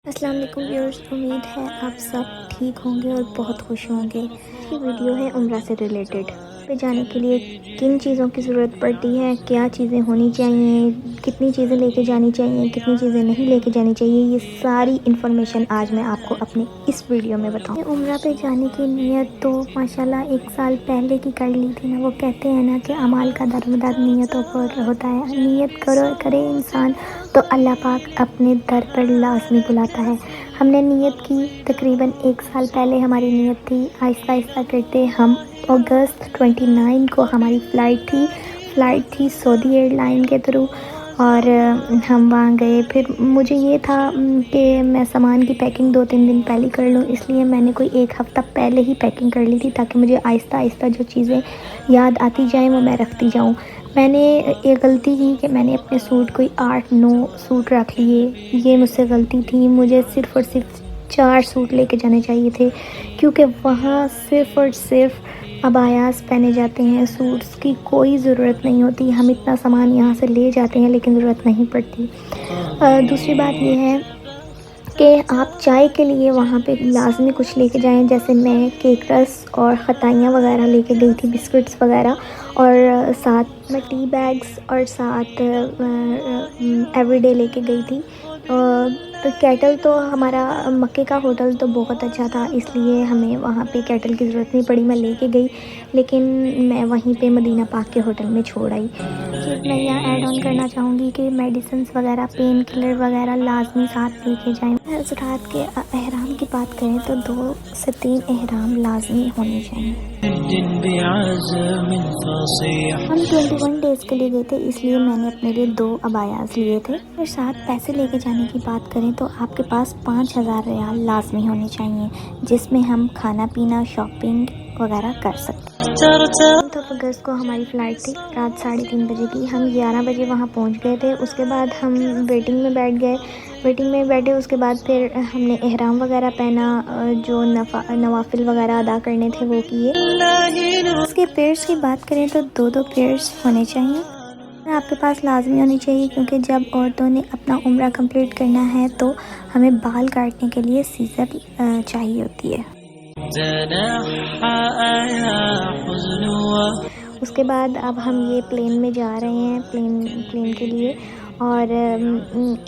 अस्सलाम वालेकुम व्यूअर्स, उम्मीद है आप सब ठीक होंगे और बहुत खुश होंगे। ये वीडियो है उम्रा से रिलेटेड। पे जाने के लिए किन चीज़ों की ज़रूरत पड़ती है, क्या चीज़ें होनी चाहिए, कितनी चीज़ें लेके जानी चाहिए, कितनी चीज़ें नहीं लेके जानी चाहिए, ये सारी इन्फॉर्मेशन आज मैं आपको अपने इस वीडियो में बताऊँ। उम्रा पे जाने की नीयत तो माशाल्लाह 1 साल पहले की कर ली थी ना। वो कहते हैं ना कि अमाल का दरमदार नीयतों पर होता है। नीयत करो करे इंसान तो अल्लाह पाक अपने दर पर लाज़मी बुलाता है। हमने नीयत की तकरीबन 1 साल पहले हमारी नीयत थी। आहिस्ता आहिस्ता करते हम अगस्त 29 को हमारी फ़्लाइट थी सऊदी एयरलाइन के थ्रू और हम वहाँ गए। फिर मुझे ये था कि मैं सामान की पैकिंग 2-3 दिन पहले कर लूँ, इसलिए मैंने कोई 1 हफ़्ता पहले ही पैकिंग कर ली थी ताकि मुझे आहिस्ता आहिस्ता जो चीज़ें याद आती जाएँ वो मैं रखती जाऊँ। मैंने एक गलती की कि मैंने अपने सूट कोई 8-9 सूट रख लिए। ये मुझसे गलती थी। मुझे सिर्फ़ और सिर्फ 4 सूट लेके जाने चाहिए थे, क्योंकि वहाँ सिर्फ़ और सिर्फ अबायास पहने जाते हैं, सूट्स की कोई ज़रूरत नहीं होती। हम इतना सामान यहाँ से ले जाते हैं लेकिन ज़रूरत नहीं पड़ती। दूसरी बात ये है कि आप चाय के लिए वहाँ पे लाज़मी कुछ लेके जाएँ। जैसे मैं केक रस और खताइयाँ वगैरह लेके गई थी, बिस्किट्स वगैरह, और साथ में टी बैग्स और साथ एवरीडे लेके गई थी। तो केटल तो हमारा मक्के का होटल तो बहुत अच्छा था, इसलिए हमें वहाँ पे केटल की ज़रूरत नहीं पड़ी, मैं लेके गई, लेकिन मैं वहीं पे मदीना पाक के होटल में छोड़ आई। चीज़ मैं यहाँ ऐड ऑन करना चाहूँगी कि मेडिसिन्स वगैरह, पेन किलर वगैरह लाज़मी साथ लेके जाएँ। हज़रात के एहराम की बात करें तो 2 से 3 एहराम लाज़मी होने चाहिए। हम 21 डेज़ के लिए गए थे, इसलिए मैंने अपने लिए 2 अबायास लिए थे। फिर साथ पैसे लेके जाने की बात करें तो आपके पास 5000 रियाल लाज़मी होने चाहिए, जिसमें हम खाना पीना, शॉपिंग वगैरह कर सकते हैं। तो अगस्त को हमारी फ़्लाइट थी रात 3:30 बजे की। हम 11 बजे वहाँ पहुँच गए थे। उसके बाद हम वेटिंग में बैठ गए। वेटिंग में बैठे उसके बाद फिर हमने एहराम वगैरह पहना, जो नवाफिल वगैरह अदा करने थे वो किए। इसके पेयर्स की बात करें तो 2-2 पेयर्स होने चाहिए, आपके पास लाज़मी होनी चाहिए, क्योंकि जब औरतों ने अपना उम्रा कंप्लीट करना है तो हमें बाल काटने के लिए सीज़र चाहिए होती है। उसके बाद अब हम ये प्लेन में जा रहे हैं, प्लेन के लिए, और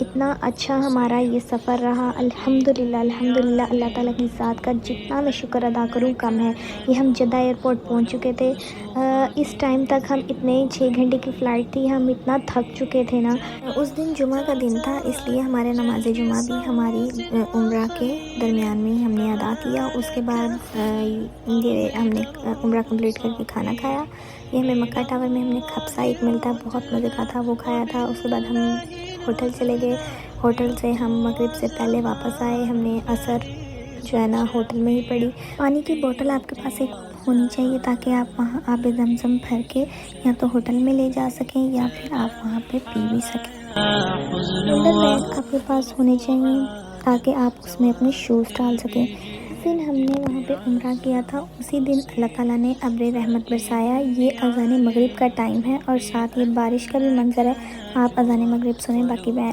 इतना अच्छा हमारा ये सफ़र रहा। अल्हम्दुलिल्लाह अल्हम्दुलिल्लाह, अल्लाह ताला की ज़ात का जितना मैं शुक्र अदा करूँ कम है। ये हम जद्दा एयरपोर्ट पहुँच चुके थे। इस टाइम तक हम इतने 6 घंटे की फ़्लाइट थी, हम इतना थक चुके थे ना। उस दिन जुमा का दिन था, इसलिए हमारे नमाज जुमा भी हमारी उम्रा के दरमियान में ही हमने अदा किया। उसके बाद ये हमने उम्रा कंप्लीट करके खाना खाया। ये हमें मक्का टावर में हमने खबसा एक मिलता है, बहुत मज़े का था, वो खाया था। उसके बाद हम होटल चले गए। होटल से हम मगरिब से पहले वापस आए। हमने असर जो है ना होटल में ही पड़ी। पानी की बोतल आपके पास एक होनी चाहिए ताकि आप वहाँ आब ज़मज़म भर के या तो होटल में ले जा सकें या फिर आप वहाँ पे पी भी सकें। अंडर बैग आपके पास होने चाहिए ताकि आप उसमें अपने शूज़ डाल सकें। जिस दिन हमने वहाँ पे उम्रा किया था उसी दिन अल्लाह ताला ने अब्र रहमत बरसाया। ये अज़ान मगरिब का टाइम है और साथ ये बारिश का भी मंजर है। आप अज़ान मगरिब सुने, बाकी बात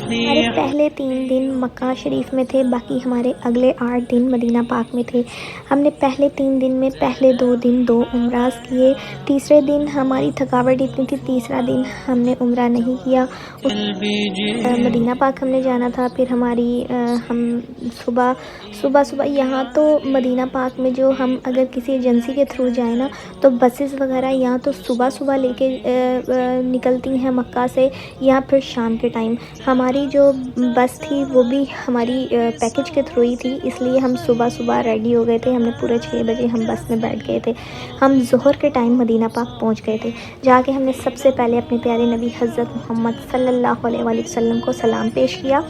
हमारे पहले 3 दिन मक्का शरीफ में थे, बाकी हमारे अगले 8 दिन मदीना पाक में थे। हमने पहले 3 दिन में पहले 2 दिन 2 उम्रास किए। तीसरे दिन हमारी थकावट इतनी थी, तीसरा दिन हमने उम्रा नहीं किया। मदीना पाक हमने जाना था। फिर हमारी हम सुबह यहाँ तो मदीना पाक में जो हम अगर किसी एजेंसी के थ्रू जाए ना तो बसेस वगैरह यहाँ तो सुबह लेके निकलती हैं मक्का से, या फिर शाम के टाइम। हमारी जो बस थी वो भी हमारी पैकेज के थ्रू ही थी, इसलिए हम सुबह सुबह रेडी हो गए थे। हमने पूरे 6 बजे हम बस में बैठ गए थे। हम ज़ोहर के टाइम मदीना पाक पहुंच गए थे। जाके हमने सबसे पहले अपने प्यारे नबी हज़रत मोहम्मद सल्लल्लाहु अलैहि वसल्लम को सलाम पेश किया।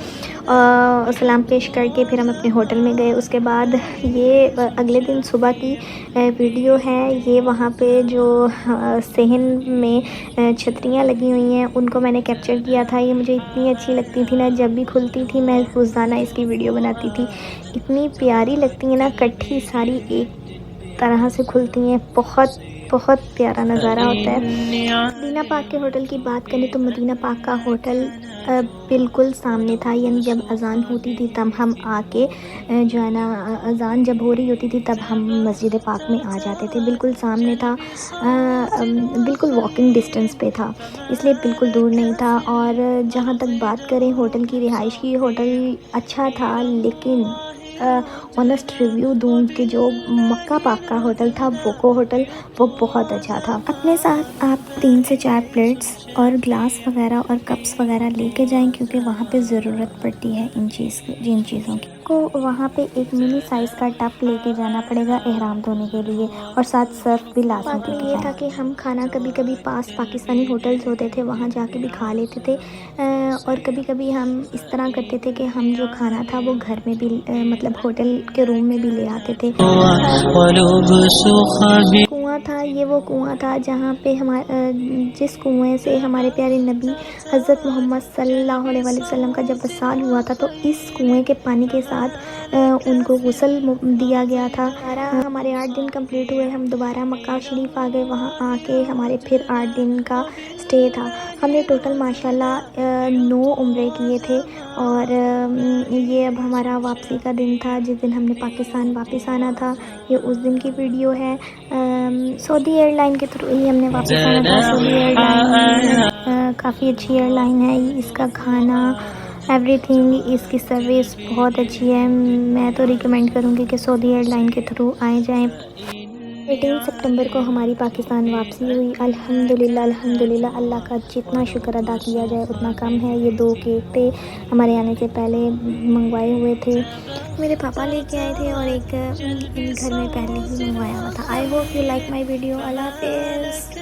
सलाम पेश करके फिर हम अपने होटल में गए। उसके बाद ये अगले दिन सुबह की वीडियो है। ये वहाँ पे जो सहन में छतरियाँ लगी हुई हैं उनको मैंने कैप्चर किया था। ये मुझे इतनी अच्छी लगती थी ना, जब भी खुलती थी मैं रोज़ाना इसकी वीडियो बनाती थी। इतनी प्यारी लगती है ना, इकट्ठी सारी एक तरह से खुलती हैं। बहुत बहुत प्यारा नज़ारा होता है। मदीना पाक के होटल की बात करें तो मदीना पाक का होटल बिल्कुल सामने था, यानी जब अज़ान होती थी तब हम आके जो है ना, अज़ान जब हो रही होती थी तब हम मस्जिद पाक में आ जाते थे। बिल्कुल सामने था, बिल्कुल वॉकिंग डिस्टेंस पे था, इसलिए बिल्कुल दूर नहीं था। और जहाँ तक बात करें होटल की रिहाइश की, होटल अच्छा था, लेकिन ऑनेस्ट रिव्यू दूँ कि जो मक्का पाक का होटल था वोको होटल, वो बहुत अच्छा था। अपने साथ आप 3 से 4 प्लेट्स और ग्लास वगैरह और कप्स वगैरह लेके जाएं, क्योंकि वहाँ पे ज़रूरत पड़ती है जिन चीज़ों की। को वहाँ पे एक मिनी साइज़ का टब लेके जाना पड़ेगा एहराम धोने के लिए, और साथ सर्फ भी लाजमी लेके ये था कि हम खाना कभी कभी पास पाकिस्तानी होटल्स होते थे वहाँ जाके भी खा लेते थे, और कभी कभी हम इस तरह करते थे कि हम जो खाना था वो घर में भी मतलब होटल के रूम में भी ले आते थे। कुआं था, ये वो कुआं था जहाँ पे जिस कुएं से हमारे प्यारे नबी हज़रत मोहम्मद सल्लल्लाहु अलैहि वसल्लम का जब वसाल हुआ था, तो इस कुएं के पानी के साथ उनको गुस्ल दिया गया था। हमारे 8 दिन कंप्लीट हुए, हम दोबारा मक्का शरीफ आ गए। वहाँ आके हमारे फिर 8 दिन का स्टे था। हमने टोटल माशाल्लाह 9 उम्रे किए थे, और ये अब हमारा वापसी का दिन था, जिस दिन हमने पाकिस्तान वापस आना था। ये उस दिन की वीडियो है। सऊदी एयरलाइन के थ्रू ही हमने वापस आना था। सऊदी एयरलाइन काफ़ी अच्छी एयरलाइन है। इसका खाना, एवरीथिंग, इसकी सर्विस बहुत अच्छी है। मैं तो रिकमेंड करूँगी कि सऊदी एयरलाइन के थ्रू आए जाएँ। 18 सितंबर को हमारी पाकिस्तान वापसी हुई। अल्हम्दुलिल्लाह अल्हम्दुलिल्लाह, अल्लाह का जितना शुक्र अदा किया जाए उतना कम है। ये 2 केक थे, हमारे आने से पहले मंगवाए हुए थे, मेरे पापा लेके आए थे, और एक घर में पहले ही मंगवाया हुआ था। I hope you like my video. Allah हाफ़िज़।